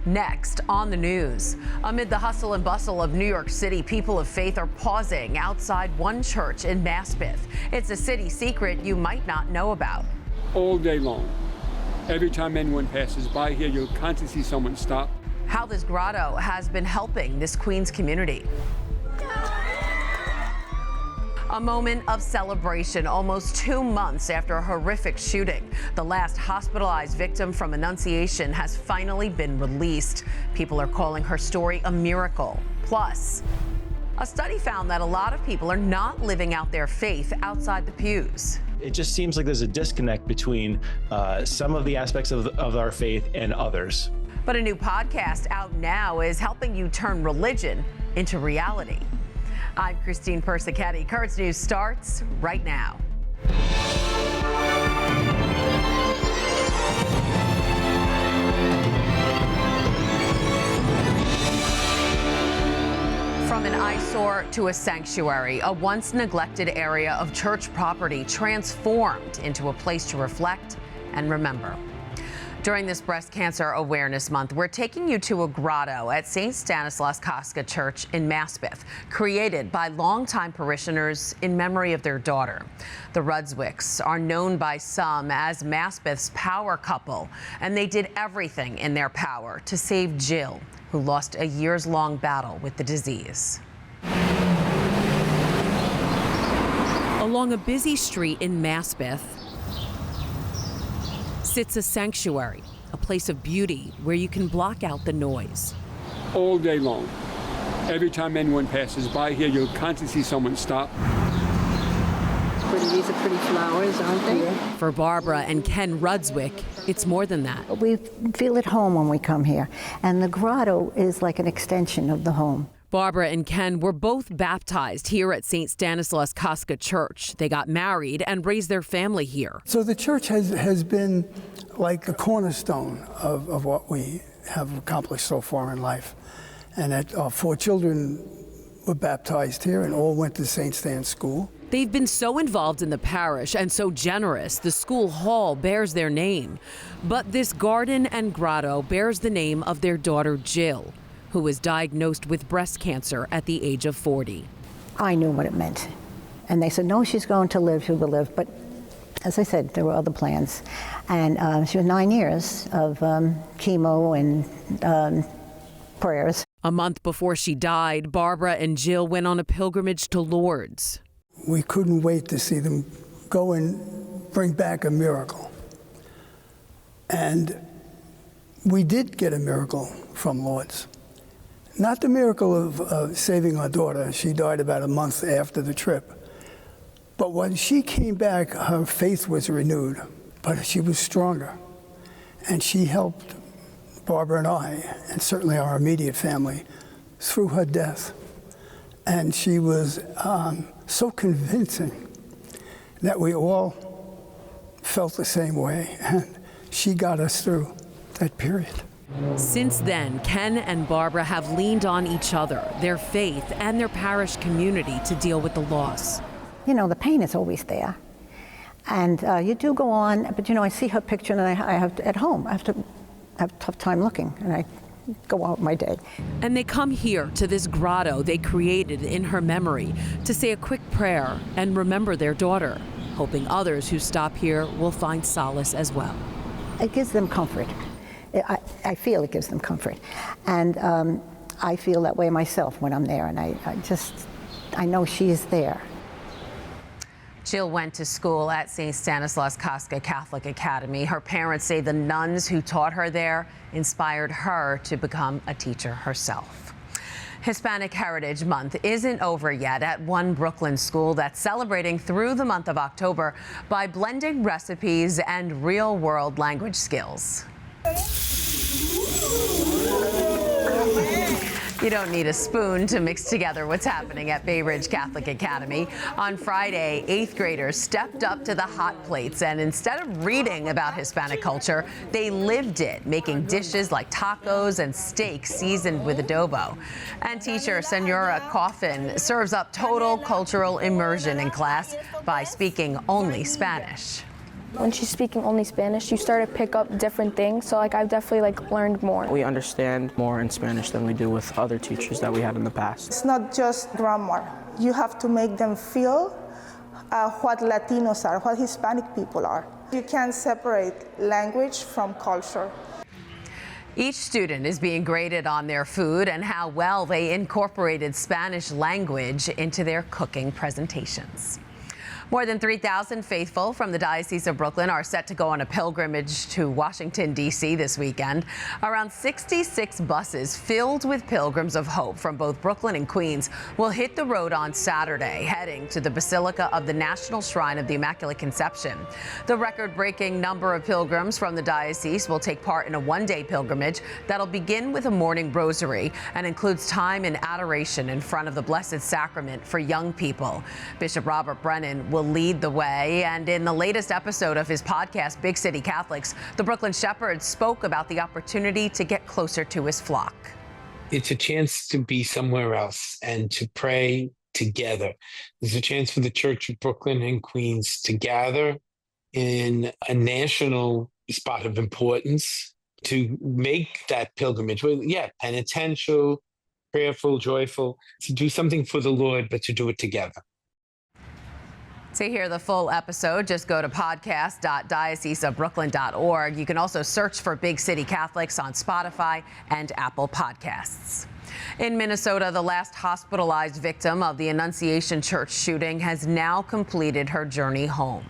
Next on the news, amid the hustle and bustle of New York City, people of faith are pausing outside one church in Maspeth. It's a city secret you might not know about. All day long, every time anyone passes by here, you'll constantly see someone stop. How this grotto has been helping this Queens community. A moment of celebration almost 2 months after a horrific shooting. The last hospitalized victim from Annunciation has finally been released. People are calling her story a miracle. Plus, a study found that a lot of people are not living out their faith outside the pews. It just seems like there's a disconnect between some of the aspects of our faith and others. But a new podcast out now is helping you turn religion into reality. I'm Christine Persichetti. Kurtz News starts right now. From an eyesore to a sanctuary, a once neglected area of church property transformed into a place to reflect and remember. During this Breast Cancer Awareness Month, we're taking you to a grotto at St. Stanislaus Kostka Church in Maspeth, created by longtime parishioners in memory of their daughter. The Rudswicks are known by some as Maspeth's power couple, and they did everything in their power to save Jill, who lost a years-long battle with the disease. Along a busy street in Maspeth sits a sanctuary, a place of beauty where you can block out the noise. All day long, every time anyone passes by here, you'll constantly see someone stop. These are pretty flowers, aren't they? Yeah. For Barbara and Ken Rudswick, it's more than that. We feel at home when we come here, and the grotto is like an extension of the home. Barbara and Ken were both baptized here at St. Stanislaus Kostka Church. They got married and raised their family here. So the church has been like a cornerstone of what we have accomplished so far in life. And our 4 children were baptized here and all went to St. Stan's School. They've been so involved in the parish and so generous, the school hall bears their name. But this garden and grotto bears the name of their daughter, Jill, who was diagnosed with breast cancer at the age of 40. I knew what it meant. And they said, no, she's going to live, she will live. But as I said, there were other plans. And she was 9 years of chemo and prayers. A month before she died, Barbara and Jill went on a pilgrimage to Lourdes. We couldn't wait to see them go and bring back a miracle. And we did get a miracle from Lourdes. Not the miracle of saving our daughter. She died about a month after the trip. But when she came back, her faith was renewed, but she was stronger. And she helped Barbara and I, and certainly our immediate family, through her death. And she was so convincing that we all felt the same way. And she got us through that period. Since then, Ken and Barbara have leaned on each other, their faith, and their parish community to deal with the loss. You know, the pain is always there. And you do go on, but you know, I see her picture and I have to, at home, I have to have a tough time looking, and I go out my day. And they come here to this grotto they created in her memory to say a quick prayer and remember their daughter, hoping others who stop here will find solace as well. It gives them comfort. I feel it gives them comfort. And I feel that way myself when I'm there, and I know she is there. Jill went to school at St. Stanislaus Kostka Catholic Academy. Her parents say the nuns who taught her there inspired her to become a teacher herself. Hispanic Heritage Month isn't over yet at one Brooklyn school that's celebrating through the month of October by blending recipes and real-world language skills. You don't need a spoon to mix together what's happening at Bay Ridge Catholic Academy. On Friday, 8th graders stepped up to the hot plates, and instead of reading about Hispanic culture, they lived it, making dishes like tacos and steak seasoned with adobo. And teacher Senora Coffin serves up total cultural immersion in class by speaking only Spanish. When she's speaking only Spanish, you start to pick up different things. So I've definitely learned more. We understand more in Spanish than we do with other teachers that we had in the past. It's not just grammar. You have to make them feel what Latinos are, what Hispanic people are. You can't separate language from culture. Each student is being graded on their food and how well they incorporated Spanish language into their cooking presentations. More than 3,000 faithful from the Diocese of Brooklyn are set to go on a pilgrimage to Washington, D.C. this weekend. Around 66 buses filled with pilgrims of hope from both Brooklyn and Queens will hit the road on Saturday, heading to the Basilica of the National Shrine of the Immaculate Conception. The record-breaking number of pilgrims from the diocese will take part in a one-day pilgrimage that'll begin with a morning rosary and includes time in adoration in front of the Blessed Sacrament for young people. Bishop Robert Brennan will lead the way, and in the latest episode of his podcast, Big City Catholics, the Brooklyn Shepherd spoke about the opportunity to get closer to his flock. It's a chance to be somewhere else and to pray together. There's a chance for the Church of Brooklyn and Queens to gather in a national spot of importance to make that pilgrimage, penitential, prayerful, joyful, to do something for the Lord, but to do it together. To hear the full episode, just go to podcast.dioceseofbrooklyn.org. You can also search for Big City Catholics on Spotify and Apple Podcasts. In Minnesota, the last hospitalized victim of the Annunciation Church shooting has now completed her journey home.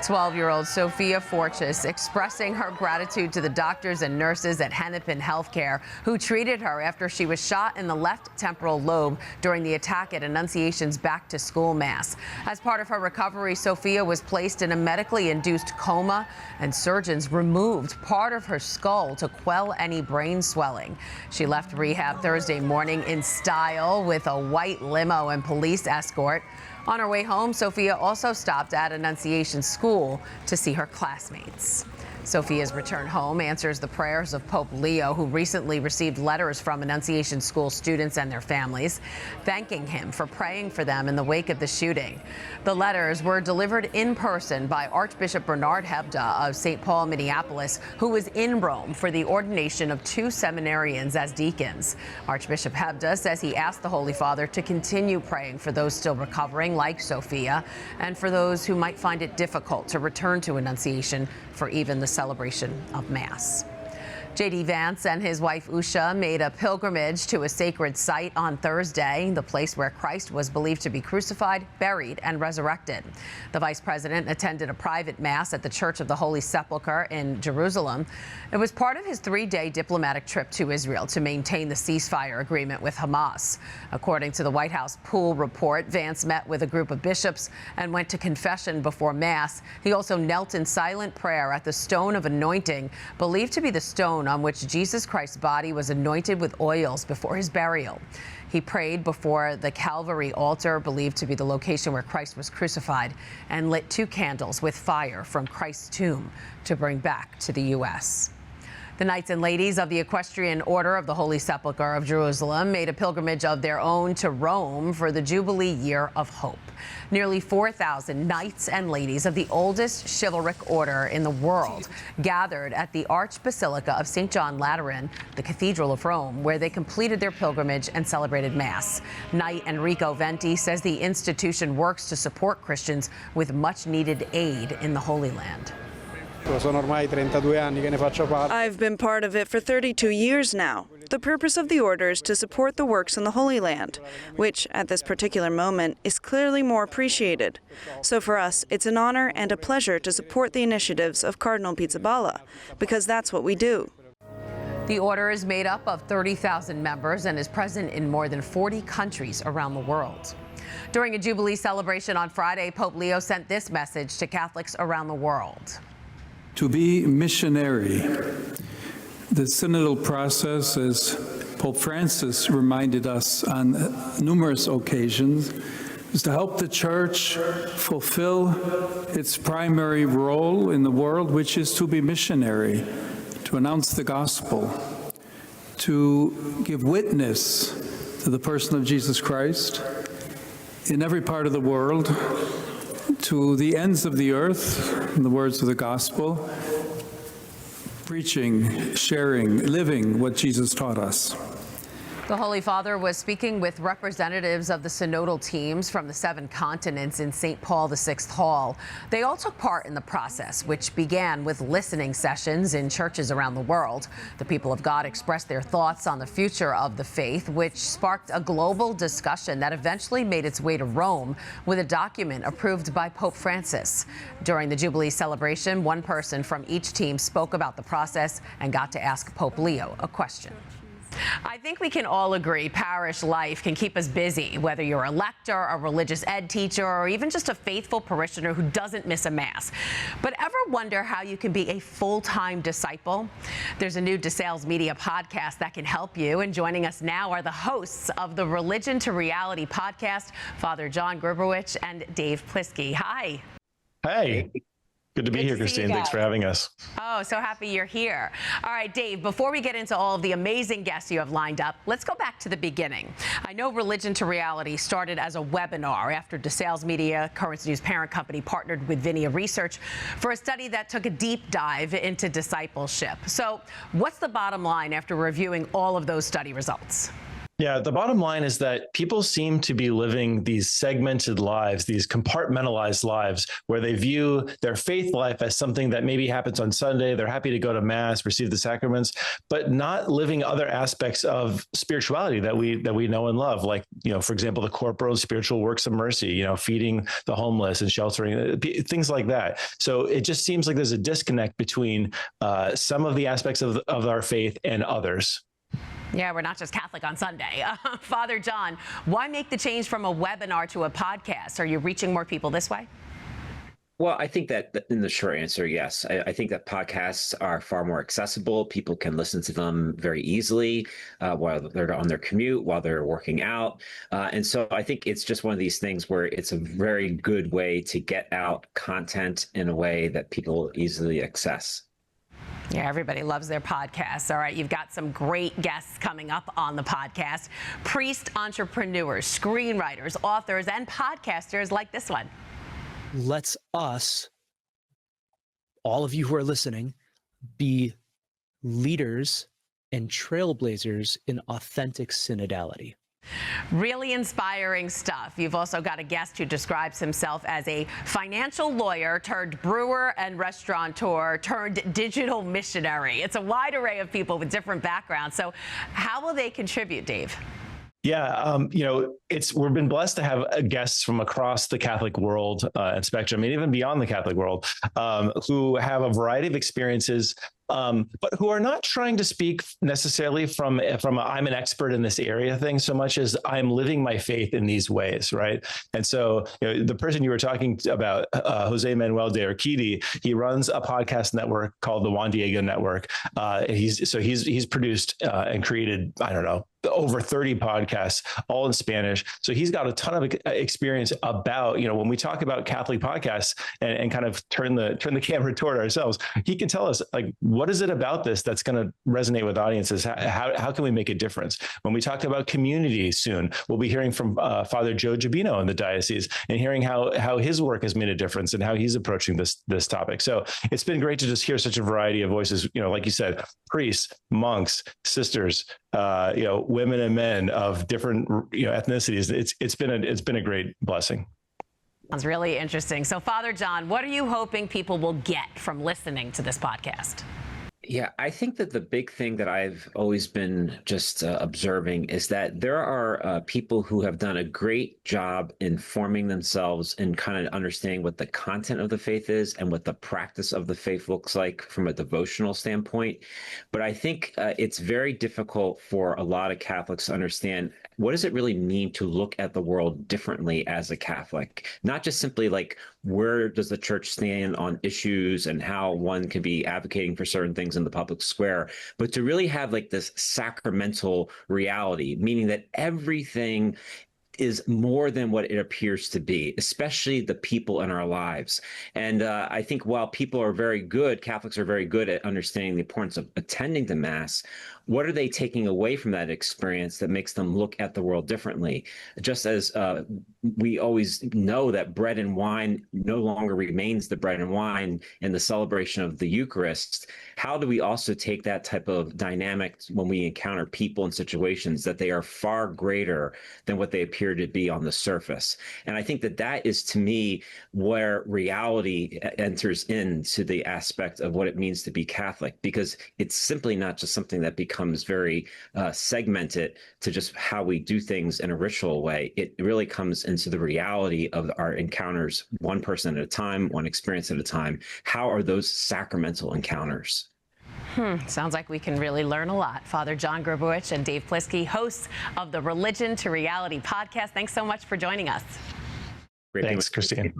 12-year-old Sophia Forchus expressing her gratitude to the doctors and nurses at Hennepin Healthcare who treated her after she was shot in the left temporal lobe during the attack at Annunciation's back-to-school mass. As part of her recovery, Sophia was placed in a medically induced coma, and surgeons removed part of her skull to quell any brain swelling. She left rehab Thursday morning in style with a white limo and police escort. On her way home, Sophia also stopped at Annunciation School to see her classmates. Sophia's return home answers the prayers of Pope Leo, who recently received letters from Annunciation School students and their families, thanking him for praying for them in the wake of the shooting. The letters were delivered in person by Archbishop Bernard Hebda of St. Paul, Minneapolis, who was in Rome for the ordination of 2 seminarians as deacons. Archbishop Hebda says he asked the Holy Father to continue praying for those still recovering, like Sophia, and for those who might find it difficult to return to Annunciation for even the celebration of Mass. JD Vance and his wife Usha made a pilgrimage to a sacred site on Thursday, the place where Christ was believed to be crucified, buried, and resurrected. The vice president attended a private mass at the Church of the Holy Sepulchre in Jerusalem. It was part of his 3-day diplomatic trip to Israel to maintain the ceasefire agreement with Hamas. According to the White House Pool report, Vance met with a group of bishops and went to confession before Mass. He also knelt in silent prayer at the stone of anointing, believed to be the stone on which Jesus Christ's body was anointed with oils before his burial. He prayed before the Calvary altar, believed to be the location where Christ was crucified, and lit 2 candles with fire from Christ's tomb to bring back to the U.S. The Knights and Ladies of the Equestrian Order of the Holy Sepulchre of Jerusalem made a pilgrimage of their own to Rome for the Jubilee Year of Hope. Nearly 4,000 knights and ladies of the oldest chivalric order in the world gathered at the Archbasilica of St. John Lateran, the Cathedral of Rome, where they completed their pilgrimage and celebrated Mass. Knight Enrico Venti says the institution works to support Christians with much-needed aid in the Holy Land. I've been part of it for 32 years now. The purpose of the order is to support the works in the Holy Land, which, at this particular moment, is clearly more appreciated. So for us, it's an honor and a pleasure to support the initiatives of Cardinal Pizzaballa, because that's what we do. The order is made up of 30,000 members and is present in more than 40 countries around the world. During a Jubilee celebration on Friday, Pope Leo sent this message to Catholics around the world. To be missionary, the synodal process, as Pope Francis reminded us on numerous occasions, is to help the Church fulfill its primary role in the world, which is to be missionary, to announce the gospel, to give witness to the person of Jesus Christ, in every part of the world, to the ends of the earth, in the words of the gospel, preaching, sharing, living what Jesus taught us. The Holy Father was speaking with representatives of the synodal teams from the 7 continents in St. Paul VI Hall. They all took part in the process, which began with listening sessions in churches around the world. The people of God expressed their thoughts on the future of the faith, which sparked a global discussion that eventually made its way to Rome with a document approved by Pope Francis. During the Jubilee celebration, one person from each team spoke about the process and got to ask Pope Leo a question. I think we can all agree parish life can keep us busy, whether you're a lector, a religious ed teacher, or even just a faithful parishioner who doesn't miss a mass. But ever wonder how you can be a full-time disciple? There's a new DeSales Media podcast that can help you, and joining us now are the hosts of the Religion to Reality podcast, Father John Grubowicz and Dave Plisky. Hi. Hey. Good to be here, Christine. Thanks for having us. Oh, so happy you're here. All right, Dave, before we get into all of the amazing guests you have lined up, let's go back to the beginning. I know Religion to Reality started as a webinar after DeSales Media, Currents News parent company, partnered with Vinia Research for a study that took a deep dive into discipleship. So what's the bottom line after reviewing all of those study results? Yeah, the bottom line is that people seem to be living these segmented lives, these compartmentalized lives, where they view their faith life as something that maybe happens on Sunday. They're happy to go to Mass, receive the sacraments, but not living other aspects of spirituality that we know and love. Like, for example, the corporal and spiritual works of mercy, feeding the homeless and sheltering, things like that. So it just seems like there's a disconnect between some of the aspects of our faith and others. Yeah, we're not just Catholic on Sunday. Father John, why make the change from a webinar to a podcast? Are you reaching more people this way? Well, I think that in the short answer, yes. I think that podcasts are far more accessible. People can listen to them very easily while they're on their commute, while they're working out. And so I think it's just one of these things where it's a very good way to get out content in a way that people easily access. Yeah, everybody loves their podcasts. All right, you've got some great guests coming up on the podcast. Priest entrepreneurs, screenwriters, authors, and podcasters like this one. Let's us, all of you who are listening, be leaders and trailblazers in authentic synodality. Really inspiring stuff. You've also got a guest who describes himself as a financial lawyer turned brewer and restaurateur turned digital missionary. It's a wide array of people with different backgrounds. So how will they contribute, Dave? Yeah, we've been blessed to have guests from across the Catholic world and spectrum, and even beyond the Catholic world, who have a variety of experiences, but who are not trying to speak necessarily from a I'm an expert in this area thing so much as I'm living my faith in these ways, right? And so the person you were talking about, Jose Manuel de Urquidi, he runs a podcast network called the Juan Diego Network. He's produced and created, I don't know, over 30 podcasts, all in Spanish. So he's got a ton of experience about, when we talk about Catholic podcasts and kind of turn the camera toward ourselves, he can tell us, like, what is it about this that's going to resonate with audiences? How can we make a difference? When we talk about community soon, we'll be hearing from Father Joe Gibino in the diocese and hearing how his work has made a difference and how he's approaching this topic. So it's been great to just hear such a variety of voices, like you said, priests, monks, sisters, women and men of different ethnicities. It's been a great blessing. Sounds really interesting. So, Father John, what are you hoping people will get from listening to this podcast? Yeah, I think that the big thing that I've always been just observing is that there are people who have done a great job informing themselves and kind of understanding what the content of the faith is and what the practice of the faith looks like from a devotional standpoint. But I think it's very difficult for a lot of Catholics to understand, what does it really mean to look at the world differently as a Catholic? Not just simply like, where does the church stand on issues and how one can be advocating for certain things in the public square, but to really have like this sacramental reality, meaning that everything is more than what it appears to be, especially the people in our lives. And I think while people are very good, Catholics are very good at understanding the importance of attending the Mass, what are they taking away from that experience that makes them look at the world differently? Just as we always know that bread and wine no longer remains the bread and wine in the celebration of the Eucharist. How do we also take that type of dynamic when we encounter people in situations that they are far greater than what they appear to be on the surface? And I think that that is, to me, where reality enters into the aspect of what it means to be Catholic, because it's simply not just something that becomes very segmented to just how we do things in a ritual way. It really comes into the reality of our encounters, one person at a time, one experience at a time. How are those sacramental encounters? Sounds like we can really learn a lot. Father John Grubowicz and Dave Plisky, hosts of the Religion to Reality podcast. Thanks so much for joining us. Thanks, Christine.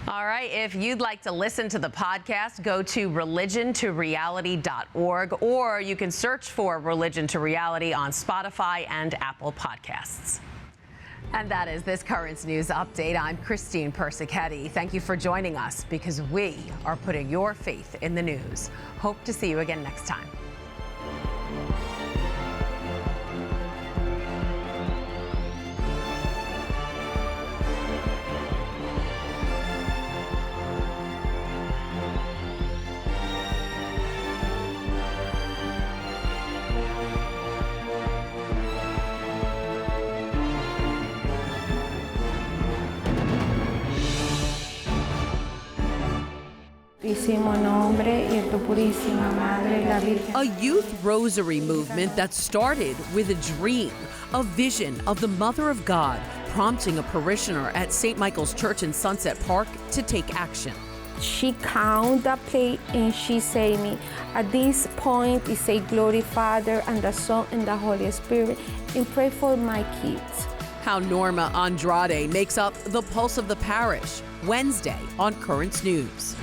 All right. If you'd like to listen to the podcast, go to religiontoreality.org, or you can search for Religion to Reality on Spotify and Apple Podcasts. And that is this Currents News Update. I'm Christine Persichetti. Thank you for joining us, because we are putting your faith in the news. Hope to see you again next time. A youth rosary movement that started with a dream, a vision of the Mother of God, prompting a parishioner at St. Michael's Church in Sunset Park to take action. She count the plate and she say me, at this point, it say glory Father and the Son and the Holy Spirit, and pray for my kids. How Norma Andrade makes up the pulse of the parish, Wednesday on Currents News.